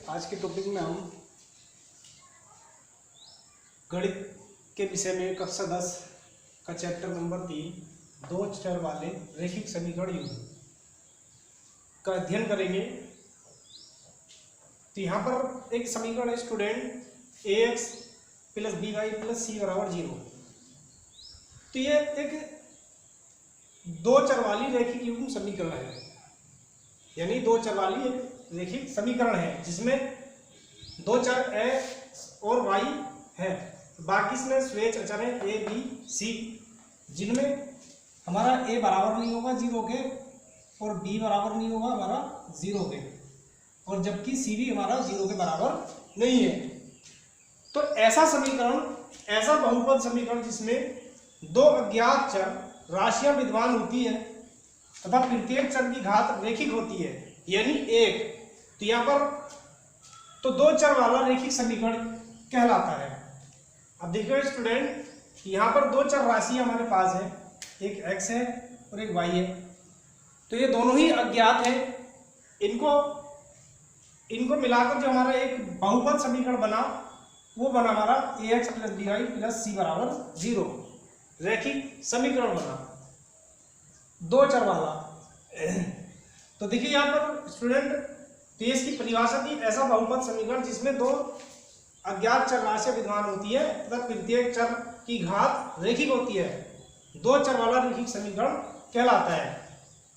आज के टॉपिक में हम गणित के विषय में कक्षा 10 का चैप्टर नंबर 3 दो चर वाले रैखिक समीकरण युग्म का अध्ययन करेंगे। तो यहाँ पर एक समीकरण है student ax plus B Y plus C बराबर 0। तो ये एक दो चर वाली रैखिक युग्म समीकरण है, यानी दो चर वाली एक रैखिक समीकरण है जिसमें दो चर x और y है, बाकी इसमें स्वेच्छ अचर है a b c, जिनमें हमारा a बराबर नहीं होगा 0 के और b बराबर नहीं होगा हमारा 0 के, और जबकि c भी हमारा 0 के बराबर नहीं है। तो ऐसा समीकरण, ऐसा बहुपद समीकरण जिसमें दो अज्ञात चर राशियां विद्यमान होती है तथा प्रत्येक चर की घात रैखिक होती है, यानी एक, तो यहाँ पर तो दो चर वाला रैखिक समीकरण कहलाता है। अब देखिए स्टूडेंट, यहाँ पर दो चर राशि हमारे पास है, एक x है और एक y है। तो ये दोनों ही अज्ञात है, इनको मिलाकर जो हमारा एक बहुपद समीकरण बना वो बना हमारा ax plus B Y plus C बराबर 0, रैखिक समीकरण बना दो चर वाला। तो देखिए यहाँ पर स्टूडेंट, तो इसकी परिभाषा थी ऐसा बहुपद समीकरण जिसमें दो अज्ञात चर राशियां विद्यमान होती है तथा प्रत्येक चर की घात रैखिक होती है, दो चर वाला रैखिक समीकरण कहलाता है।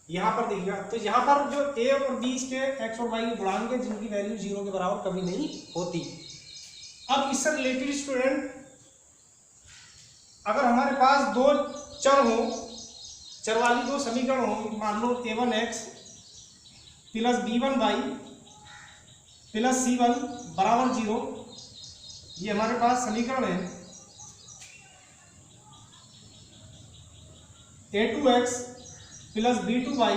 यहाँ पर देखिएगा, तो यहाँ पर जो a और b के x और y के गुणांक है जिनकी वैल्यू 0 के बराबर कभी नहीं होती। अब इससे रिलेटेड स्टूडेंट, अगर हमारे पास दो चर हो, चर वाली दो समीकरण हो, मान लो a1x plus b1y plus c1 बराबर 0, ये हमारे पास समीकरण है। a2x plus b2y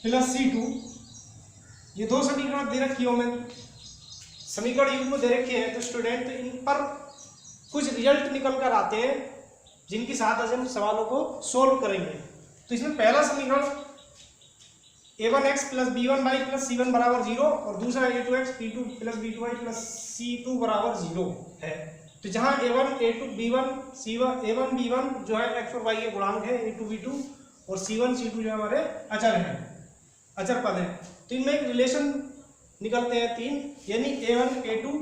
plus c2, ये दो समीकरण दे रखी हो, मैं समीकरण युग्म दे रखे हैं। तो स्टूडेंट इन पर कुछ रिजल्ट निकल कर आते हैं जिनके साथ आज हम सवालों को सोल्व करेंगे। तो इसमें पहला समीकरण a1x plus b1y plus c1 बराबर 0 और दूसरा a2x p2 plus b2y plus c2 बराबर 0 है। तो जहां a1 a2 b1 c1 a1 b1 जो है x और y के गुणांक है, a2 b2 और c1 c2 जो हमारे अचर हैं, अचर पद हैं। तो इनमें एक रिलेशन निकलते हैं तीन, यानी a1 a2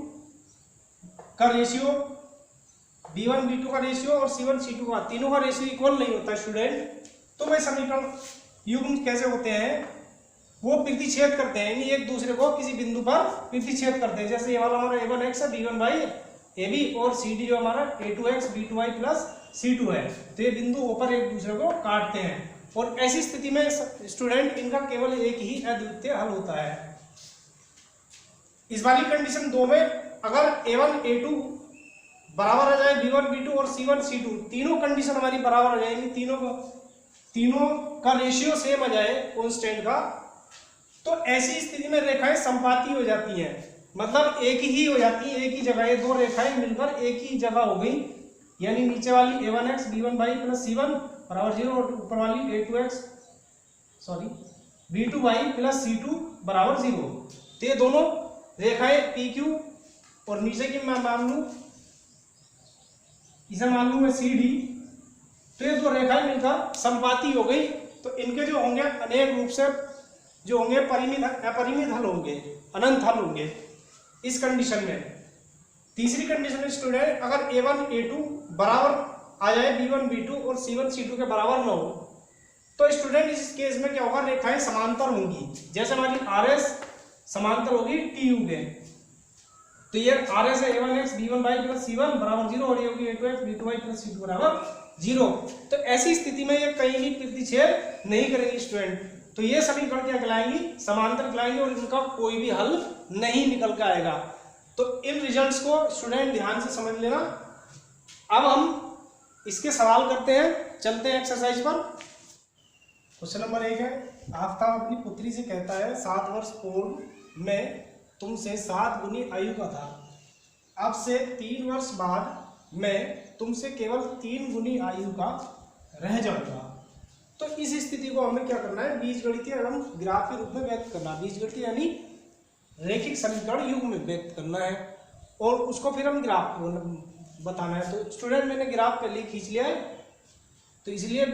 का रेशियो, b1 b2 का रेशियो और c1 c2 का, तीनों का रेशियो इक्वल नहीं होता स्टूडेंट। तो वे समीकरण युग्म कैसे होते हैं, वो प्रतिच्छेद करते हैं, यानी एक दूसरे को किसी बिंदु पर प्रतिच्छेद करते हैं। जैसे ये वाला हमारा a1x है, b1y ab और cd जो हमारा a2x b2y प्लस c2 है, तो ये बिंदु ऊपर एक दूसरे को काटते हैं। और ऐसी स्थिति में स्टूडेंट इनका केवल एक ही अद्वितीय हल होता है। इस वाली कंडीशन दो में अगर a1 a2 बराबर आ जाए b1 b2 और c1 c2, तीनों कंडीशन हमारी बराबर आ जाएगी, तीनों का रेशियो सेम आ जाए कांस्टेंट का, तो ऐसी स्थिति में रेखाएं संपाती हो जाती हैं, मतलब एक ही हो जाती है, एक ही जगह, ये दो रेखाएं मिलकर एक ही जगह हो गई, यानी नीचे वाली a1x b1y प्लस c1 बराबर 0 और ऊपर वाली b2y प्लस c2 बराबर 0। तो ये दोनों रेखाएं pq और नीचे की मैं मान लूं, इसे मान लूं मैं cd, तो ये दो रेखाएं मिलकर संपाती हो गई। तो इनके जो होंगे अनेक रूप से जो होंगे परिमित अपरिमित हल होंगे, अनंत हल होंगे इस कंडीशन में। तीसरी कंडीशन स्टूडेंट, अगर a1 a2 बराबर आ जाए b1 b2 और c1 c2 के बराबर ना हो, तो स्टूडेंट इस केस में क्या होगा, रेखाएं समांतर होंगी। जैसे हमारी RS समांतर होगी TU के, तो ये RS है a1x b1y प्लस c1 बराबर 0 और ये होगी a2x b2y प्लस c2 बराबर 0। तो ऐसी स्थिति में ये कहीं भी प्रतिच्छेद नहीं करेंगे स्टूडेंट, तो ये समीकरण क्या कहलाएंगी, समांतर कहलाएंगे और इनका कोई भी हल नहीं निकल के आएगा। तो इन रिजल्ट्स को स्टूडेंट ध्यान से समझ लेना। अब हम इसके सवाल करते हैं, चलते हैं एक्सरसाइज पर। क्वेश्चन नंबर 1 है, आफ्ताब अपनी पुत्री से कहता है 7 वर्ष पूर्व मैं तुमसे 7 गुनी आयु का था, अब से 3 वर्ष बाद मैं तुमसे केवल 3 गुनी आयु का रह जाऊंगा। तो इस स्थिति को हमें क्या करना है, बीजगणितीय एवं ग्राफीय रूप में व्यक्त करना। बीजगणितीय यानी रैखिक समीकरण युग्म में व्यक्त करना है और उसको फिर हम ग्राफ बताना है। तो स्टूडेंट मैंने ग्राफ पहले ही खींच लिया है, तो इसलिए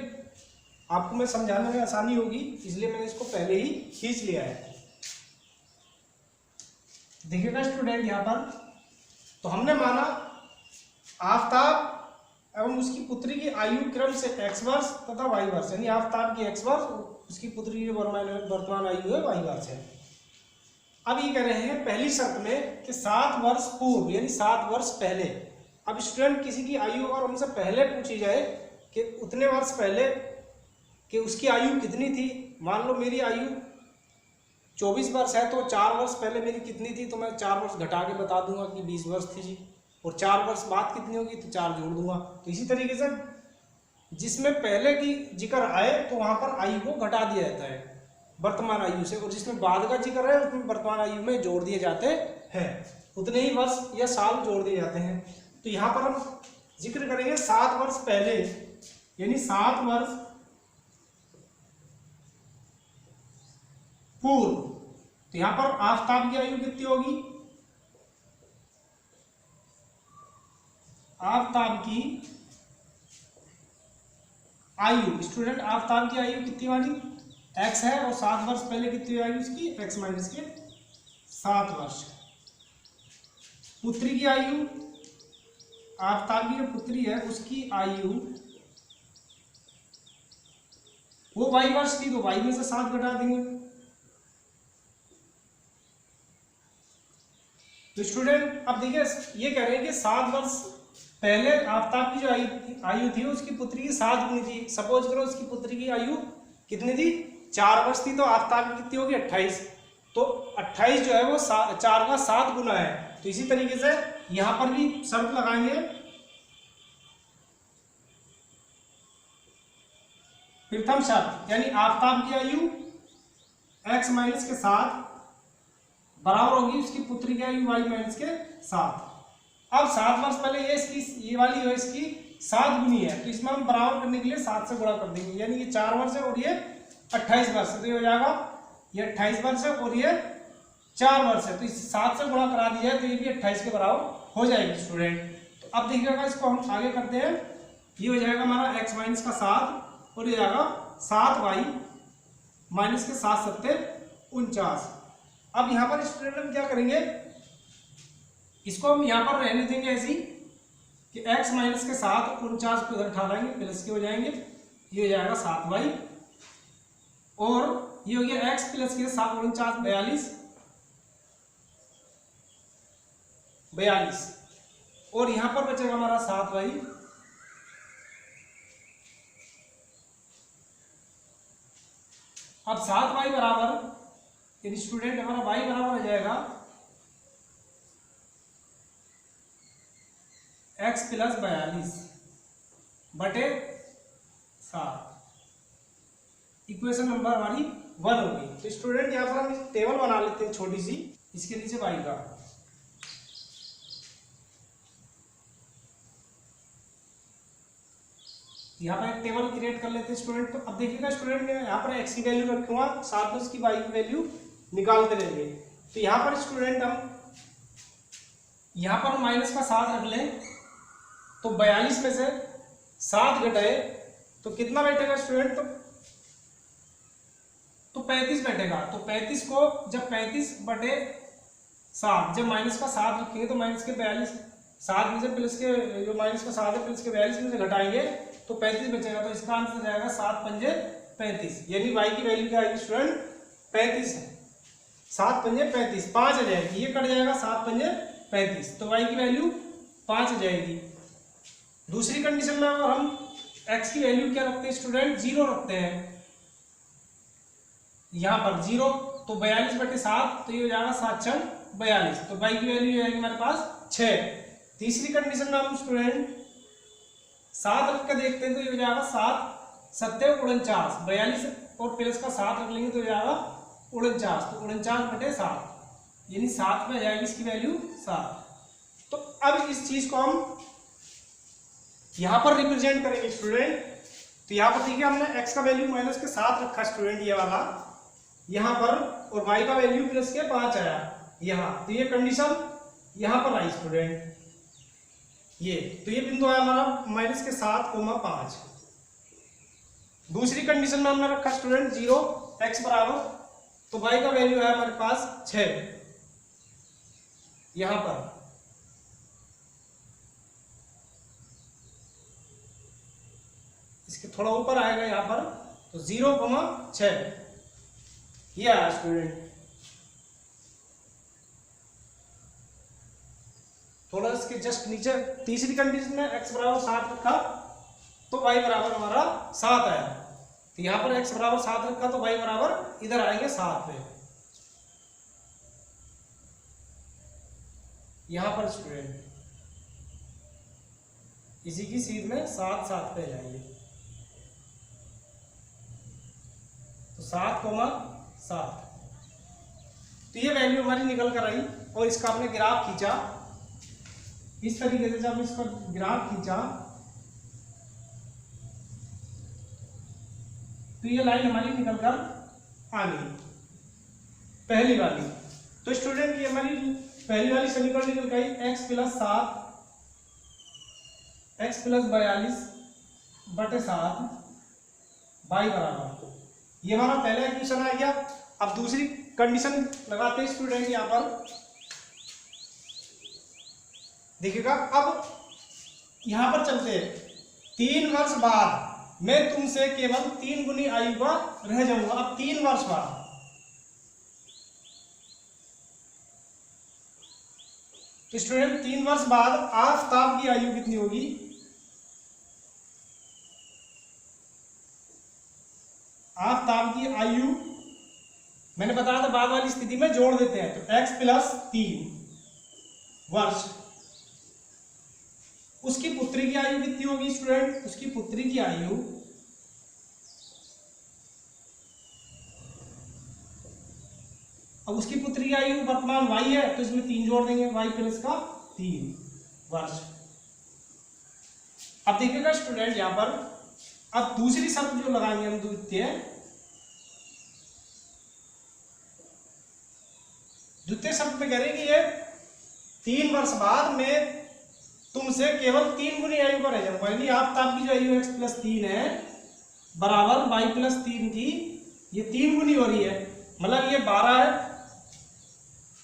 आपको मैं समझाने में आसानी होगी, इसलिए मैंने इसको पहले ही खींच लिया है। देखिएगा स्टूडेंट यहाँ पर, तो हमने माना आफताब एवं उसकी पुत्री की आयु क्रम से x वर्ष तथा y वर्ष, यानी आफताब की x वर्ष, उसकी पुत्री की वर्तमान आयु है y वर्ष है। अब ये कह रहे हैं पहली शर्त में कि 7 वर्ष पूर्व, यानी 7 वर्ष पहले। अब स्टूडेंट किसी की आयु अगर हमसे पहले पूछी जाए कि उतने वर्ष पहले कि उसकी आयु कितनी थी, मान लो मेरी आयु 24 वर्ष है, तो 4 वर्ष पहले मेरी कितनी थी, तो मैं 4 वर्ष घटा के बता दूंगा कि 20 वर्ष थी जी, और 4 वर्ष बाद कितनी होगी तो 4 जोड़ दूंगा। तो इसी तरीके से जिसमें पहले की जिक्र आए तो वहां पर आयु को घटा दिया जाता है वर्तमान आयु से, और जिसमें बाद का जिक्र है उसमें वर्तमान आयु में जोड़ दिए जाते हैं, उतने ही वर्ष या साल जोड़ दिए जाते हैं। तो यहाँ पर हम जिक्र करेंगे 7 वर्ष पहले, यानी 7 वर्ष पूर्व। तो यहां पर आफताब की आयु कितनी होगी, आफताब की आयु, स्टूडेंट आफताब की आयु कितनी वाली x है, और 7 वर्ष पहले कितनी आयु इसकी x माइनस के 7 वर्ष। पुत्री की आयु, आफताब की जो पुत्री है उसकी आयु वो y वर्ष थी, तो y में से 7 घटा देंगे। तो स्टूडेंट अब देखिए ये कह रहे हैं कि 7 वर्ष पहले आफताब की जो आयु थी उसकी पुत्री की 7 गुनी थी। सपोज करो उसकी पुत्री की आयु कितनी थी, 4 वर्ष थी, तो आफताब की कितनी होगी 28, तो 28 जो है वो 4 का 7 गुना है। तो इसी तरीके से यहां पर भी शर्त लगाएंगे, प्रथम शर्त, यानी आफताब की आयु x माइनस के 7 बराबर होगी उसकी पुत्री की आयु y माइनस के 7। अब 7 वर्ष पहले ये वाली जो इसकी 7 गुनी है, तो इसमें हम बराबर करने के लिए 7 से गुणा कर देंगे, यानी ये 4 वर्ष है और ये 28 वर्ष है, तो ये हो जाएगा ये 28 वर्ष है और ये 4 वर्ष है, तो इस 7 से गुणा करा दिया है तो ये भी 28 के बराबर हो जाएगी स्टूडेंट। तो अब देखिएगा इसको हम आगे करते हैं, ये हो जाएगा हमारा x माइनस का 7 और ये जाएगा 7y माइनस के 7 सत्ते 49। अब यहाँ पर स्टूडेंट हम क्या करेंगे, इसको हम यहाँ पर रहने देंगे ऐसी कि x माइनस के 7 49 को इधर उठा लाएंगे, प्लस के हो जाएंगे, ये हो जाएगा 7y और ये हो गया x प्लस के 7 49 42 और यहाँ पर बचेगा हमारा 7y। अब 7y बराबर, यदि स्टूडेंट हमारा y बराबर हो जाएगा x प्लस 42 बटे 7, इक्वेशन नंबर हमारी 1 हो गई। तो स्टूडेंट यहाँ पर हम टेबल बना लेते हैं छोटी सी, इसके नीचे y का, यहाँ पर एक टेबल क्रिएट कर लेते हैं स्टूडेंट। तो अब देखिएगा स्टूडेंट मैं यहाँ पर x की वैल्यू रखूंगा, साथ में उसकी y की वैल्यू निकालते रहेंगे। तो यहाँ पर स्टूडेंट हम यहाँ पर माइनस का 7 रख लें, तो 42 में से 7 घटाए तो कितना बैठेगा स्टूडेंट, तो 35 बैठेगा। तो 35 को जब 35 बटे 7 जब माइनस का 7 रखेंगे तो माइनस के 42, 7 में से प्लस के जो माइनस का 7 है प्लस के 42 में से घटाएंगे तो 35 बचेगा। तो इसका आंसर जाएगा 7 पंजे 35, यानी y की वैल्यू क्या आएगी स्टूडेंट 35 है। 7 पंजे 35, 5 आ जाएगी, ये कट जाएगा 7 पंजे 35, तो y की वैल्यू 5 आ जाएगी। दूसरी कंडीशन में अगर हम x की वैल्यू क्या रखते हैं स्टूडेंट 0 रखते हैं, यहाँ पर 0, तो 42 बटे 7 तो ये हो जाएगा 7 छंग 42, तो y की वैल्यू हो जाएगी हमारे पास 6। तीसरी कंडीशन में हम स्टूडेंट 7 रख के देखते हैं तो ये हो जाएगा 7 सत्ते 49, 42 और प्लस का 7 रख लेंगे तो हो जाएगा 49, तो 49 बटे 7 यानी 7 में जाएगी इसकी वैल्यू 7। तो अब इस चीज को हम यहाँ पर रिप्रेजेंट करेंगे स्टूडेंट। तो यहाँ पर देखिए हमने x का वैल्यू माइनस के 7 रखा स्टूडेंट ये वाला यहाँ पर, और y का वैल्यू प्लस के 5 आया। यहाँ, तो ये कंडीशन यहाँ पर आई स्टूडेंट, ये तो ये बिंदु आया हमारा -7,5। दूसरी कंडीशन में हमने रखा स्टूडेंट 0 x बराबर, तो y का वैल्यू है हमारे पास 6 यहां पर। इसके थोड़ा ऊपर आएगा यहां पर, तो 0,6 ये आया स्टूडेंट। थोड़ा इसके जस्ट नीचे तीसरी कंडीशन में x बराबर 7 रखा तो y बराबर हमारा 7 आया। तो यहां पर x बराबर 7 रखा तो y बराबर इधर आएंगे 7 पे। यहां पर स्टूडेंट इसी की सीध में 7 पे जाएंगे, तो 7,7। तो ये वैल्यू हमारी निकल कर आई और इसका हमने ग्राफ खींचा। इस तरीके से जब इसका ग्राफ खींचा तो ये लाइन हमारी निकल कर आ गई पहली वाली। तो स्टूडेंट ये हमारी पहली वाली समीकरण निकल गई x + 7 x + 42/7 y बराबर, ये हमारा पहला इक्वेशन आ गया। अब दूसरी कंडीशन लगाते हैं स्टूडेंट यहां पर देखिएगा। अब यहां पर चलते हैं, 3 वर्ष बाद मैं तुमसे केवल 3 गुनी आयु का रह जाऊंगा। अब 3 वर्ष बाद, तो स्टूडेंट 3 वर्ष बाद आफताब की आयु कितनी होगी? आफताब की आयु मैंने बताया था बाद वाली स्थिति में जोड़ देते हैं, तो x + 3 वर्ष। उसकी पुत्री की आयु कितनी होगी स्टूडेंट? उसकी पुत्री की आयु अब उसकी पुत्री की आयु वर्तमान y है, तो इसमें 3 जोड़ देंगे, y + 3 वर्ष। अब देखिएगा स्टूडेंट यहां पर, अब दूसरी शर्त जो लगाएंगे हम द्वितीय शर्त में कह रहे हैं कि ये 3 वर्ष बाद में तुमसे केवल 3 गुनी आयु का रह जाऊंगा, यानी आफताब की जो आयु x + 3 है बराबर y + 3 की ये 3 गुनी हो रही है, मतलब ये 12 है,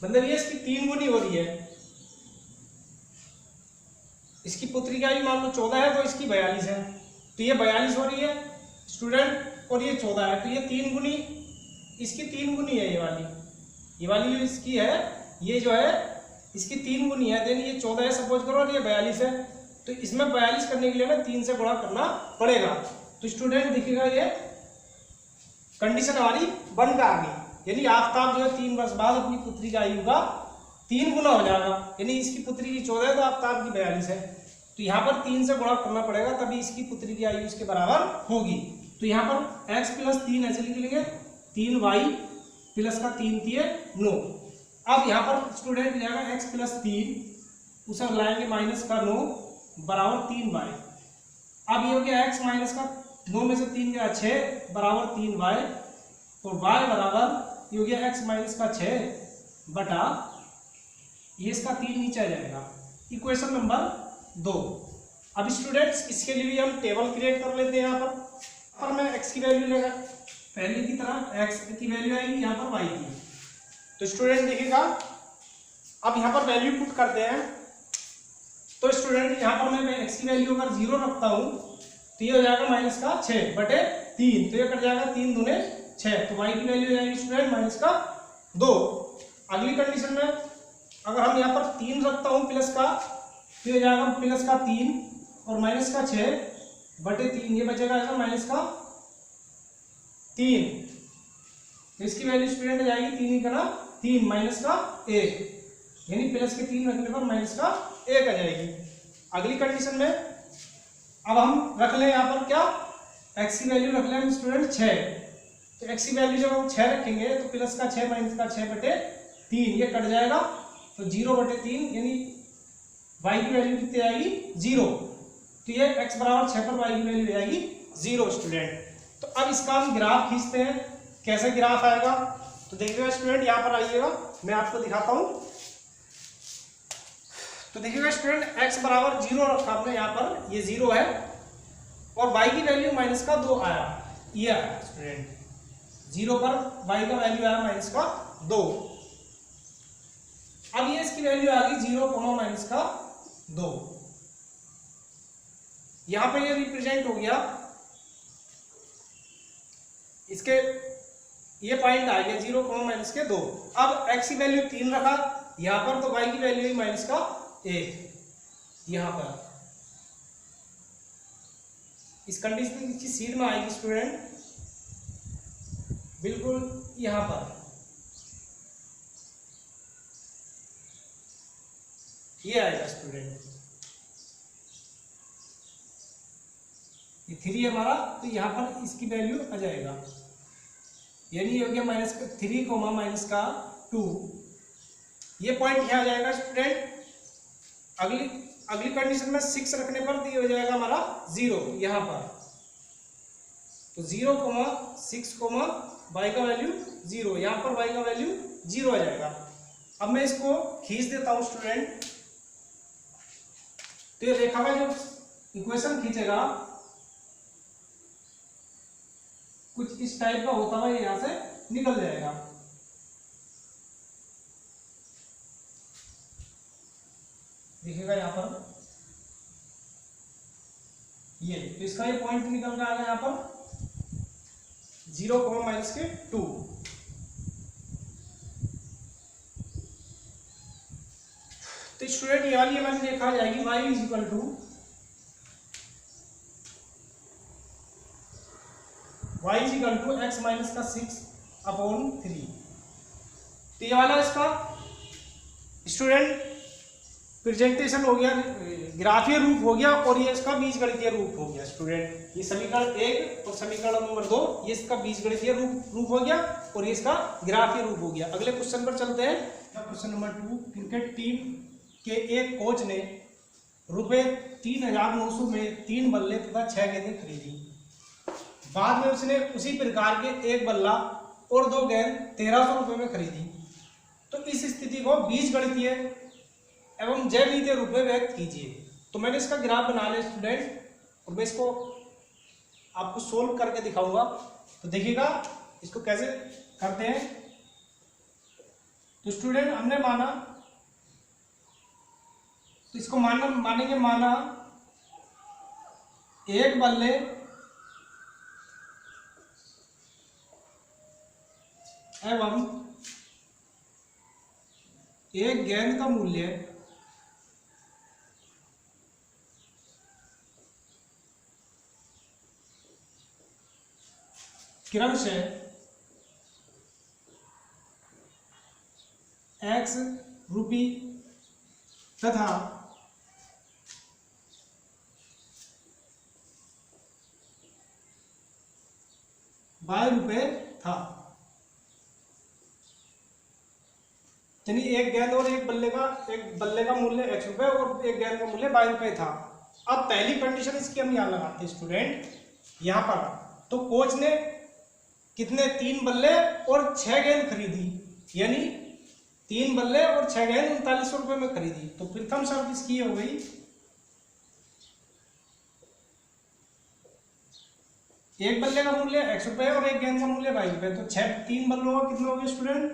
मतलब ये इसकी 3 गुनी हो रही है। इसकी पुत्री की आयु मान लो 14 है तो इसकी 42 है, तो ये 42 हो रही है स्टूडेंट और ये 14 है, तो ये 3 गुनी इसकी 3 गुनी है। ये वाली जो इसकी है ये जो है इसकी 3 गुनी है, देन ये 14 है सपोज करो और ये 42 है, तो इसमें 42 करने के लिए हमें 3 से गुणा करना पड़ेगा। तो स्टूडेंट देखिएगा ये कंडीशन हमारी बन का आ गई, यानी आफताब जो है 3 वर्ष बाद अपनी पुत्री की आयु का 3 गुना हो जाएगा, यानी इसकी पुत्री की 14 है तो आफताब की 42 है, तो यहाँ पर 3 से गुणा करना पड़ेगा तभी इसकी पुत्री की आयु इसके बराबर होगी। तो यहाँ पर x + 3 ऐसे लिख लेंगे, 3y + 3 × 9। अब यहाँ पर स्टूडेंट जाएगा x + 3 उसे लाएंगे -9 बराबर 3y। अब ये हो गया x - 9 में से 3 गया 6 बराबर 3y, और y बराबर ये हो गया x - 6 बटा ये इसका 3 नीचे आ जाएगा। Equation number 2। अब स्टूडेंट्स इसके लिए भी हम टेबल क्रिएट कर लेते हैं। यहाँ पर मैं x की वैल्यू लेगा पहले की तरह x की वैल्यू आएगी, यहाँ पर y की। तो स्टूडेंट देखिएगा अब यहाँ पर वैल्यू पुट करते हैं, तो स्टूडेंट यहाँ पर मैं x की वैल्यू अगर 0 रखता हूँ तो ये हो जाएगा -6 बटे 3, तो ये कट जाएगा 3 दूने 6, तो y की वैल्यू हो जाएगी स्टूडेंट -2। अगली कंडीशन में अगर हम यहाँ पर 3 रखता हूँ प्लस का, तो ये हो जाएगा +3 और -6 बटे 3, ये बचेगा -3, तो इसकी वैल्यू स्टूडेंट हो जाएगी 3 -1, यानी प्लस के 3 रखने पर -1 आ जाएगी। अगली कंडीशन में अब हम रख लें यहाँ पर क्या, x की वैल्यू रख लें स्टूडेंट 6, तो x की वैल्यू जब हम 6 रखेंगे तो प्लस का 6 -6 बटे 3 ये कट जाएगा, तो 0 बटे 3 यानी y की वैल्यू कितनी आएगी 0, तो ये x बराबर 6 पर y की वैल्यू आएगी 0 स्टूडेंट। तो अब इसका हम ग्राफ खींचते हैं, कैसे ग्राफ आएगा, तो तो देखिएगा स्टूडेंट यहाँ पर आइएगा, मैं आपको दिखाता हूँ। तो देखिएगा स्टूडेंट x बराबर 0 रखा हमने यहाँ पर, ये 0 है, और y की वैल्यू माइनस का 2 आया, ये आया स्टूडेंट 0 पर y का वैल्यू आया माइनस का 2। अब ये इसकी वैल्यू आ गई 0 माइनस का 2। यहां पे ये रिप्रेजेंट हो गया, इसके ये पॉइंट आ गया 0 माइनस के 2। अब x की वैल्यू 3 रखा यहां पर, तो y की वैल्यू ही माइनस का 1 यहां पर। इस कंडीशन की सीध में आएगी स्टूडेंट बिल्कुल यहां पर, ये आएगा स्टूडेंट, ये 3 है हमारा, तो यहां पर इसकी वैल्यू आ जाएगा, यानी हो गया माइनस का 3 माइनस का 2। ये पॉइंट यहाँ आ जाएगा स्टूडेंट। अगली कंडीशन में 6 रखने पर ये हो जाएगा हमारा 0 यहाँ पर, तो 0, 6, y का वैल्यू 0, यहाँ पर y का वैल्यू 0 आ जाएगा। अब मैं इसको खींच देता हूँ स्टूडेंट, तो ये रेखा का जो इक्वेशन खींचेगा कुछ इस टाइप का होता हुआ यहां से निकल जाएगा। देखिएगा यहां पर ये, तो इसका ये पॉइंट निकल कर आ गया यहां पर 0, माइनस के 2। तो स्टूडेंट ये वाली हमारी रेखा आ जाएगी y is equal to x minus का 6/3। तो ये वाला इसका स्टूडेंट प्रेजेंटेशन हो गया, ग्राफीय रूप हो गया, और ये इसका बीजगणितीय रूप हो गया स्टूडेंट। ये समीकरण 1 और समीकरण नंबर 2 ये इसका बीजगणितीय रूप हो गया, और ये इसका ग्राफीय रूप हो गया। अगले क्वेश्चन पर चलते हैं। क्वेश्चन नंबर 2, क्रिकेट टीम के एक कोच ने ₹3,900 में 3 बल्ले तथा 6 गेंदें खरीदी। बाद में उसने उसी प्रकार के एक बल्ला और 2 गेंद 1,300 रुपये में खरीदी। तो इस स्थिति को बीजगणितीय एवं जैवितीय रूप में व्यक्त कीजिए। तो मैंने इसका ग्राफ बना लिया स्टूडेंट, और मैं इसको आपको सोल्व करके दिखाऊंगा। तो देखिएगा इसको कैसे करते हैं। तो स्टूडेंट हमने माना, तो इसको माना एक बल्ले एवं एक गेंद का मूल्य क्रमशः x रुपये तथा y रुपये था। यानी एक गेंद और एक बल्ले का मूल्य x रुपये और एक गेंद का मूल्य y रुपये था। अब पहली कंडीशन इसकी हम यहाँ लगाते हैं स्टूडेंट, यहाँ पर तो कोच ने कितने 3 बल्ले और 6 गेंद खरीदी, यानी 3 बल्ले और 6 गेंद 3900 रुपये में खरीदी। तो प्रथम शर्त इसकी हो गई, एक बल्ले का मूल्य x रुपये और एक गेंद का मूल्य y रुपये। तो 3 बल्लों का कितना हो गया स्टूडेंट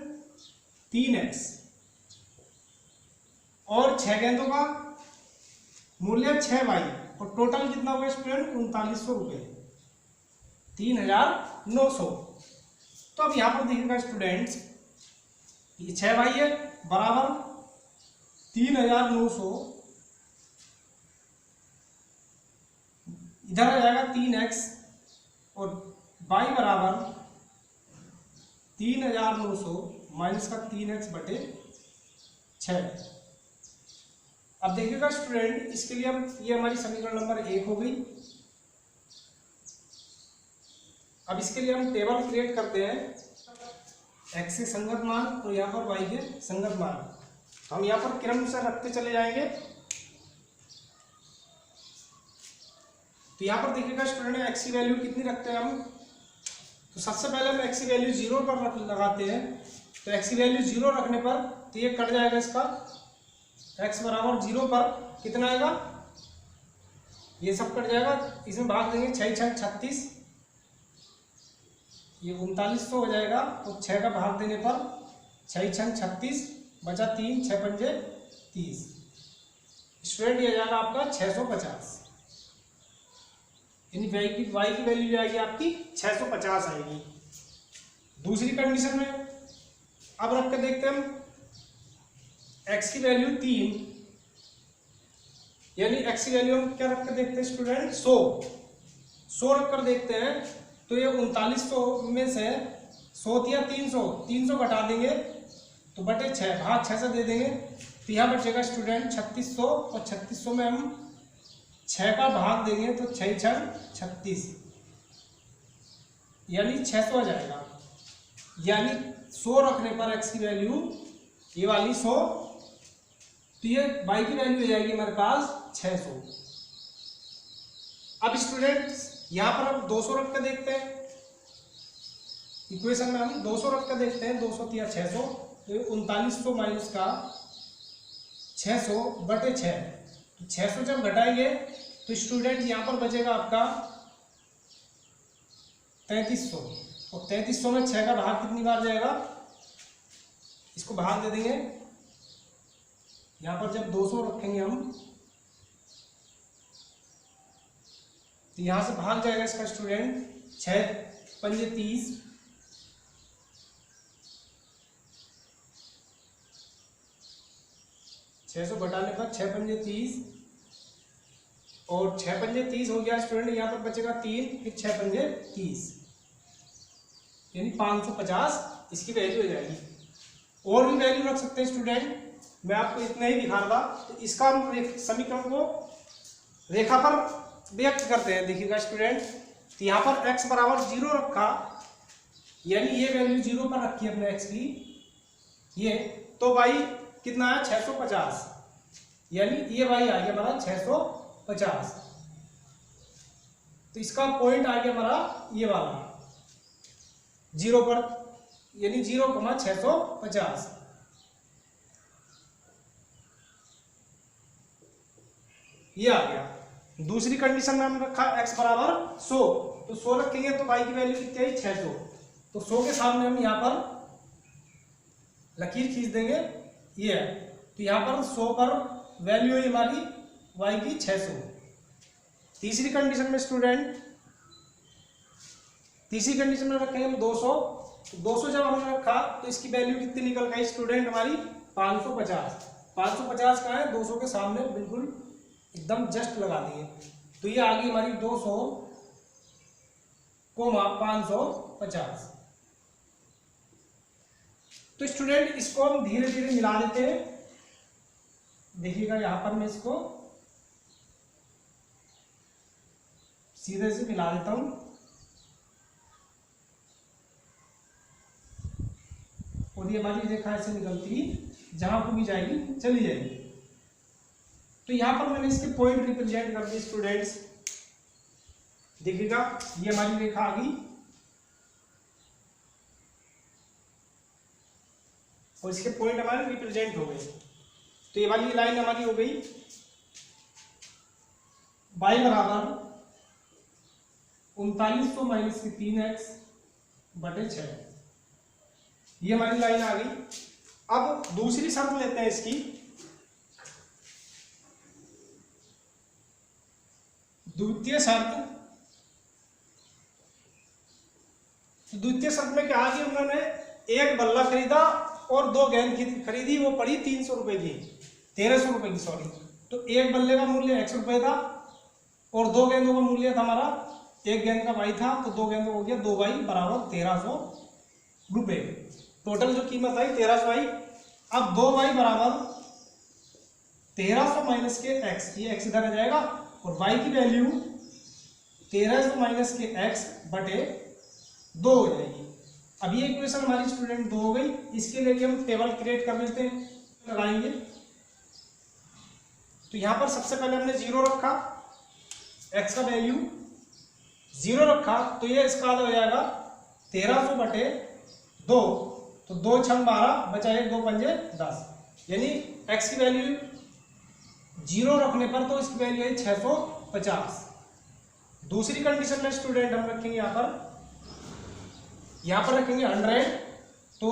3x, और 6 गेंदों का मूल्य 6y, और टोटल कितना हो गया स्टूडेंट 3900 रुपये, 3900। तो अब यहां पर देखिएगा स्टूडेंट्स, ये 6y है बराबर 3900, इधर आ जाएगा 3x, और y बराबर 3900 माइनस का 3x बटे 6। अब देखिएगा स्टूडेंट, इसके लिए हम ये हमारी समीकरण नंबर 1 हो गई। अब इसके लिए हम टेबल क्रिएट करते हैं, x के संगत मान और यहाँ पर y के संगत मान। तो हम यहाँ पर क्रम से रखते चले जाएंगे। तो यहाँ पर देखिएगा स्टूडेंट x की वैल्यू कितनी रखते हैं हम तो सबसे पहले हम x की वैल्यू 0 पर लगाते हैं। तो x की वैल्यू 0 रखने पर तो ये कट जाएगा इसका, x बराबर 0 पर कितना आएगा, ये सब कट जाएगा, इसमें भाग देंगे 6 6 36, ये 3900 हो जाएगा। तो 6 का भाग देने पर 6 6 36 बचा 3, 6 पंजे 30। स्टूडेंट ये जाएगा आपका 650, यानी y की वैल्यू आएगी आपकी 650 आएगी। दूसरी कंडीशन में अब रख के देखते हैं हम x की वैल्यू 3, यानी x की वैल्यू हम क्या रख कर देखते हैं स्टूडेंट, 100 रख कर देखते हैं। तो ये 3900 में से 100 दिया 300 घटा देंगे तो बटे 6, भाग 6 से दे देंगे तो यहाँ बचेगा स्टूडेंट 3600, और 3600 में हम 6 का भाग देंगे तो 6 6 36, यानी 600 आ जाएगा। यानी 100 रखने पर x की वैल्यू ये वाली 100, तो ये y की वैल्यू हो जाएगी हमारे पास 600। अब स्टूडेंट्स यहाँ पर हम 200 रख कर देखते हैं, इक्वेशन में हम 200 रख कर देखते हैं, 200 या 600, तो 3900 माइनस का 600 बटे 6, तो 600 जब घटाएंगे तो स्टूडेंट यहाँ पर बचेगा आपका 3300, और 3300 में 6 का भाग कितनी बार जाएगा, इसको भाग दे देंगे। यहाँ पर जब 200 रखेंगे हम तो यहाँ से भाग जाएगा इसका स्टूडेंट 6 पंजे 30, 600 घटाने पर 6 पंजे 30, और 6 पंजे 30 हो गया स्टूडेंट, यहाँ पर बचेगा 3, फिर 6 पंजे 30, यानी 550 इसकी वैल्यू हो जाएगी। और भी वैल्यू रख सकते हैं स्टूडेंट, मैं आपको इतना ही दिखा रहा। तो इसका हम समीकरण को रेखा पर व्यक्त करते हैं। देखिएगा स्टूडेंट, तो यहाँ पर x बराबर 0 रखा, यानी ये वैल्यू 0 पर रखी है अपने x की, ये तो y कितना है 650, यानी ये y आ गया हमारा 650। तो इसका पॉइंट आ गया हमारा ये वाला 0 पर, यानी 0,650। ये आ गया। दूसरी कंडीशन में हमने रखा x बराबर 100, तो 100 रखेंगे तो y की वैल्यू कितनी आई 600, तो 100 के सामने हम यहाँ पर लकीर खींच देंगे, ये है। तो यहाँ पर 100 पर वैल्यू है हमारी y की 600। तीसरी कंडीशन में स्टूडेंट, तीसरी कंडीशन में रखेंगे हम 200, 200 जब हमने रखा तो इसकी वैल्यू कितनी निकल गई स्टूडेंट हमारी 550। 550 का है 200 के सामने बिल्कुल एकदम जस्ट लगा दिए, तो ये आ गई हमारी 200, 550। तो स्टूडेंट इसको हम धीरे धीरे मिला देते हैं। देखिएगा यहां पर मैं इसको सीधे से मिला देता हूं, और ये हमारी रेखा ऐसे निकलती जहां को भी जाएगी चली जाएगी। तो यहां पर मैंने इसके पॉइंट रिप्रेजेंट कर दिए स्टूडेंट्स। देखिएगा ये हमारी रेखा आ गई, और इसके पॉइंट हमारे रिप्रेजेंट हो गए। तो ये वाली लाइन हमारी हो गई y बराबर 3900 माइनस की 3x बटे 6, ये हमारी लाइन आ गई। अब दूसरी शर्त लेते हैं इसकी। द्वितीय शर्त में क्या आ गई, उन्होंने एक बल्ला खरीदा और 2 गेंद खरीदी, वो पड़ी 300 रुपए की, 1300 रुपए की सॉरी। तो एक बल्ले का मूल्य x रुपए था और 2 गेंदों का मूल्य था हमारा, एक गेंद का y था, तो 2 गेंदों हो गया 2y बराबर 1300 रुपए। टोटल जो कीमत आई 1300 आई। अब 2y बराबर 1300 माइनस के x, ये x इधर आ जाएगा, और y की वैल्यू 1300 माइनस के x बटे 2 हो जाएगी। अब ये इक्वेशन हमारी स्टूडेंट 2 हो गई। इसके लिए हम टेबल क्रिएट कर लेते हैं, लगाएंगे। तो यहाँ पर सबसे पहले हमने 0 रखा, x का वैल्यू 0 रखा, तो ये इसका आधा हो जाएगा 1300 बटे 2, तो 2 छंग 12 बचा 1, 2 पंजे 10, यानी x की वैल्यू 0 रखने पर तो इसकी वैल्यू है 650। दूसरी कंडीशन में स्टूडेंट हम रखेंगे यहाँ पर रखेंगे 100, तो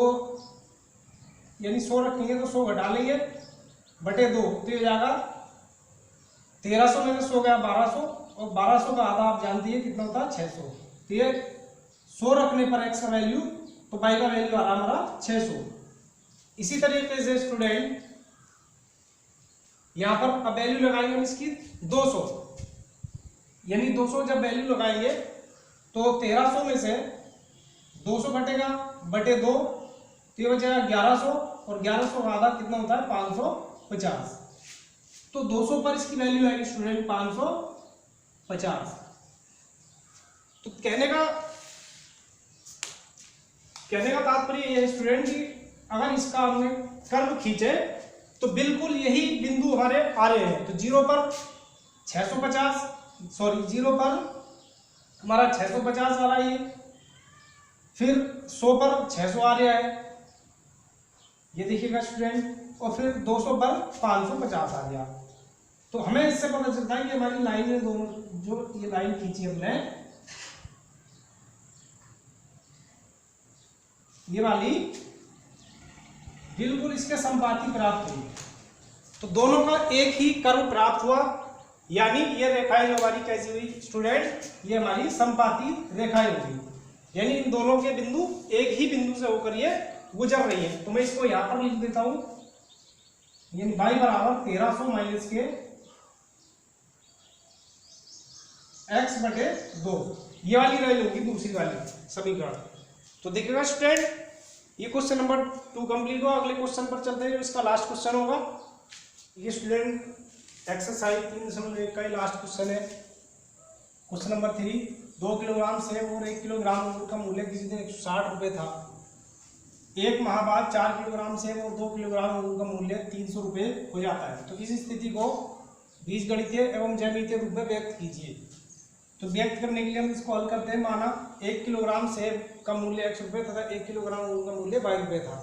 यानी 100 रखेंगे तो 100 घटा लेंगे बटे 2, तो ये हो जाएगा 1300 में से 100 गया 1200, और 1200 का आधा आप जानती है कितना होता है 600, तो ये 100 रखने पर x का वैल्यू, तो y का वैल्यू आ रहा हमारा 600। इसी तरीके से स्टूडेंट यहां पर अब वैल्यू लगाएंगे हम इसकी 200, यानी 200 जब वैल्यू लगाएंगे तो 1300 में से 200 घटेगा बटे 2, तो ये बचेगा 1100, और 1100 का आधा कितना होता है 550, तो 200 पर इसकी वैल्यू आएगी स्टूडेंट 550। तो कहने का तात्पर्य यह है स्टूडेंट कि अगर इसका हमने कर्व खींचे तो बिल्कुल यही बिंदु हमारे आ रहे हैं, तो 0 पर 0 पर हमारा 650 आ रहा है, फिर 100 पर 600 आ रहा है, ये देखिएगा स्टूडेंट, और फिर 200 पर 550 आ गया। तो हमें इससे पता चलता है कि हमारी लाइन में दोनों जो ये लाइन खींची हमने, ये वाली बिल्कुल इसके संपाती प्राप्त हुई, तो दोनों का एक ही कर्व प्राप्त हुआ, यानी ये रेखाएं जो हमारी कैसी हुई स्टूडेंट, ये हमारी संपाती रेखाएं हुई, यानी इन दोनों के बिंदु एक ही बिंदु से होकर ये गुजर रही है। तो मैं इसको यहां पर लिख देता हूं, यानी y बराबर 1300 माइनस के x बटे 2, ये वाली वैल्यू होगी दूसरी वाली समीकरण। तो देखिएगा स्टूडेंट ये क्वेश्चन नंबर 2 कंप्लीट हुआ। अगले क्वेश्चन पर चलते हैं, जो इसका लास्ट क्वेश्चन होगा। ये स्टूडेंट एक्सरसाइज 3.1 का ही लास्ट क्वेश्चन है। क्वेश्चन नंबर 3, 2 किलोग्राम सेब और 1 किलोग्राम अंगूर का मूल्य किसी दिन 160 रुपये था। एक माह बाद 4 किलोग्राम सेब और 2 किलोग्राम अंगूर का मूल्य 300 रुपये हो जाता है। तो इस स्थिति को बीजगणितीय एवं ज्यामितीय रूप में व्यक्त कीजिए। तो व्यक्त करने के लिए हम इसको हल करते हैं। माना 1 किलोग्राम सेब का मूल्य 100 रुपये तथा 1 किलोग्राम अंगूर का मूल्य 22 रुपये था।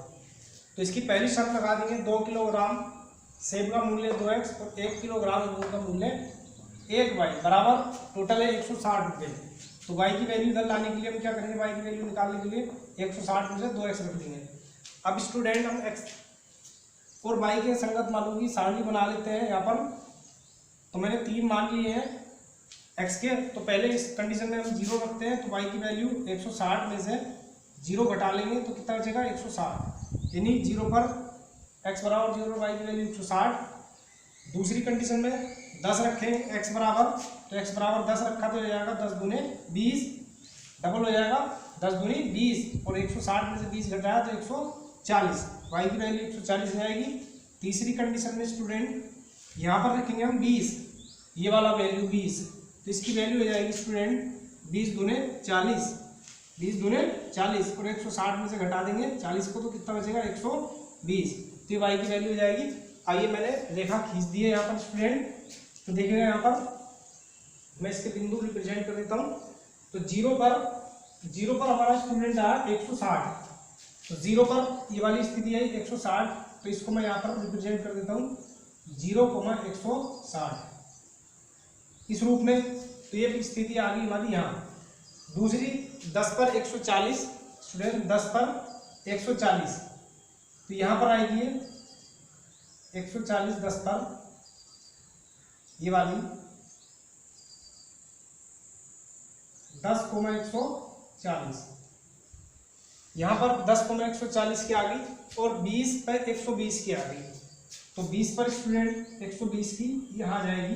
तो इसकी पहली शर्त लगा देंगे, 2 किलोग्राम सेब का मूल्य 2x और 1 किलोग्राम अंगूर का मूल्य 1y बराबर टोटल है 160 रुपये। तो y की वैल्यू इधर लाने के लिए हम क्या करेंगे, y की वैल्यू निकालने के लिए 160 में से 2x रख देंगे। अब स्टूडेंट हम x और y के संगत मानों की सारणी बना लेते हैं यहाँ पर। तो मैंने 3 मान लिए हैं x के, तो पहले इस कंडीशन में हम 0 रखते हैं, तो y की वैल्यू 160 में से 0 घटा लेंगे तो कितना बचेगा 160, यानी 0 पर x बराबर 0 पर y की वैल्यू 160। दूसरी कंडीशन में 10 रखें x बराबर, तो x बराबर 10 रखा तो हो जाएगा 10 दूने 20, डबल हो जाएगा 10 दूनी 20, और 160 में से 20 घटाया तो 140, y की वैल्यू 140 जाएगी। तीसरी कंडीशन में स्टूडेंट यहाँ पर रखेंगे हम 20, ये वाला वैल्यू 20, तो इसकी वैल्यू हो जाएगी स्टूडेंट 20 दूने 40, 20 दूने 40, और 160 में से घटा देंगे 40 को तो कितना बचेगा 120, तो ये y की वैल्यू हो जाएगी। आइए मैंने रेखा खींच दी है यहाँ पर स्टूडेंट, तो देखिएगा यहाँ पर मैं इसके बिंदु रिप्रेजेंट कर देता हूँ। तो 0 पर हमारा स्टूडेंट आया 160, तो 0 पर ये वाली स्थिति है 160, तो इसको मैं यहाँ पर रिप्रेजेंट कर देता हूँ 0,160 इस रूप में। तो ये स्थिति आ गई हमारी यहाँ। दूसरी 10 पर 140 स्टूडेंट, 10 पर 140, तो यहाँ पर आएगी 140 10 पर, ये वाली 10,140, यहाँ पर 10,140 की आ गई, और 20 पर 120 की आ गई। तो 20 पर स्टूडेंट 120 की यहाँ आ जाएगी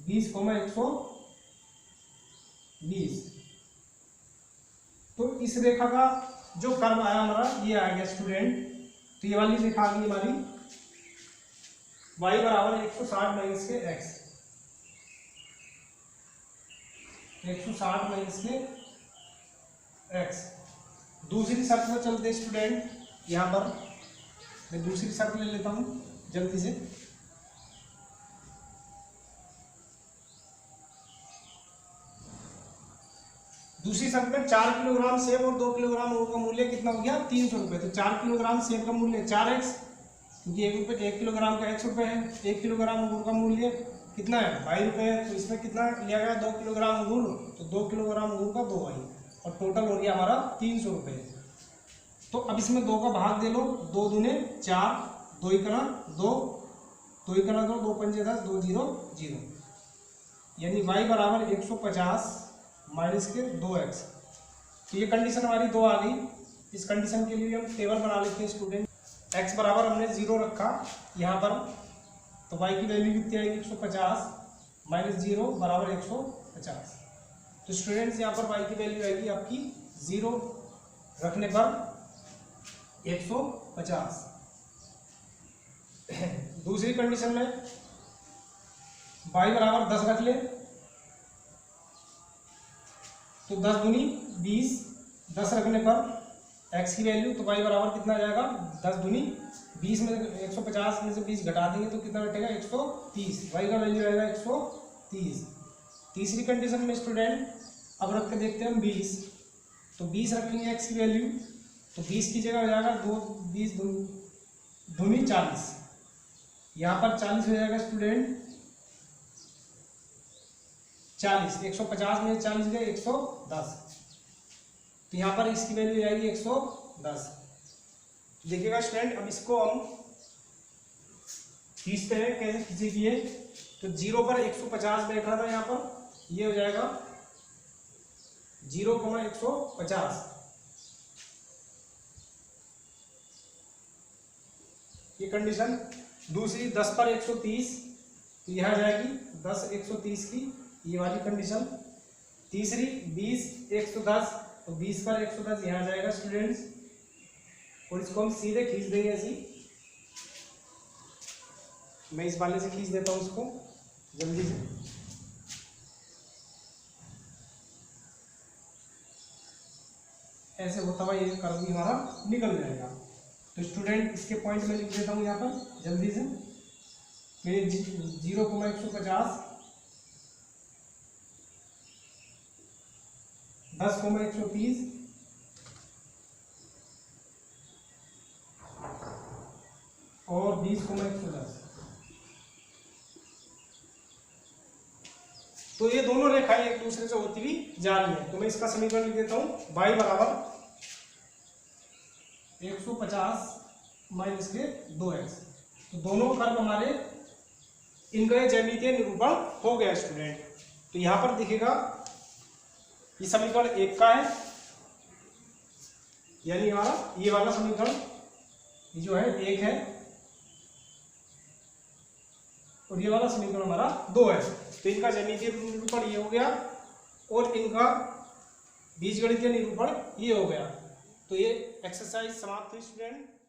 20,120। तो इस रेखा का जो कर्व आया हमारा ये आ गया स्टूडेंट। तो ये वाली रेखा आ गई हमारी y बराबर 160 माइनस के x, 160 माइनस के x। दूसरी शर्त में चलते स्टूडेंट, यहाँ पर मैं दूसरी शर्त ले लेता हूँ जल्दी से। दूसरी शर्त में 4 किलोग्राम सेब और 2 किलोग्राम अंगूर का मूल्य कितना हो गया 300 रुपये। तो 4 किलोग्राम सेब का मूल्य 4x, क्योंकि 1 किलोग्राम का x रुपये है। 1 किलोग्राम अंगूर का मूल्य कितना है 22 रुपये है। तो इसमें कितना लिया गया 2 किलोग्राम अंगूर, तो 2 किलोग्राम अंगूर का 2 आई, और टोटल हो गया हमारा 300 रुपये। तो अब इसमें 2 का भाग दे लो, 2 दूने 4, 2 इकना 2, 2 इकना 2, 2 पंजे 10, 2 0 0, यानी y बराबर 150 माइनस के 2x। तो ये कंडीशन हमारी 2 आ गई। इस कंडीशन के लिए हम टेबल बना लेते हैं स्टूडेंट। x बराबर हमने 0 रखा यहाँ पर, तो y की वैल्यू कितनी आएगी 150 माइनस 0 बराबर 150। तो स्टूडेंट्स यहाँ पर y की वैल्यू आएगी आपकी 0 रखने पर 150। दूसरी कंडीशन में y बराबर 10 रख ले, तो 10 दूनी 20, 10 रखने पर x की वैल्यू, तो y बराबर कितना आ जाएगा 10 दूनी 20 में 150 में से 20 घटा देंगे तो कितना बैठेगा 130, y का वैल्यू आएगा 130। तीसरी कंडीशन में स्टूडेंट अब रख के देखते हैं हम 20, तो 20 रखेंगे x की वैल्यू, तो 20 की जगह हो जाएगा 20 दूनी 40, यहाँ पर 40 हो जाएगा स्टूडेंट 40, 150 में 40 गए 110, तो यहाँ पर इसकी वैल्यू आएगी 110। देखिएगा स्टूडेंट, अब इसको हम खींचते हैं, कैसे खींचेंगे, तो 0 पर 150 बैठ रहा था यहाँ पर, ये हो जाएगा 0,150, ये कंडीशन। दूसरी 10 पर 130, तो यह आ जाएगी 10 130 की, ये वाली कंडीशन। तीसरी 20 110, तो 20 पर 110 यहाँ जाएगा स्टूडेंट्स, और इसको हम सीधे खींच देंगे ऐसी। मैं इस वाले से खींच देता हूँ इसको जल्दी से। ऐसे होता हुआ ये कर्व भी हमारा निकल जाएगा। तो स्टूडेंट इसके पॉइंट में लिख देता हूँ यहाँ पर जल्दी से। फिर 0,150, 10,130, और 20,110। तो ये दोनों रेखाएं एक दूसरे से होती हुई जा रही है। तो मैं इसका समीकरण लिख देता हूँ, y बराबर 150 माइनस के 2x। तो दोनों कर्व हमारे इनका ज्यामितीय निरूपण हो गया स्टूडेंट। तो यहाँ पर दिखेगा ये समीकरण 1 का है, यानी हमारा ये वाला समीकरण ये जो है 1 है, और ये वाला समीकरण हमारा 2 है। तो इनका ज्यामितीय निरूपण ये हो गया, और इनका बीजगणितीय निरूपण ये हो गया। तो ये एक्सरसाइज समाप्त हुई स्टूडेंट।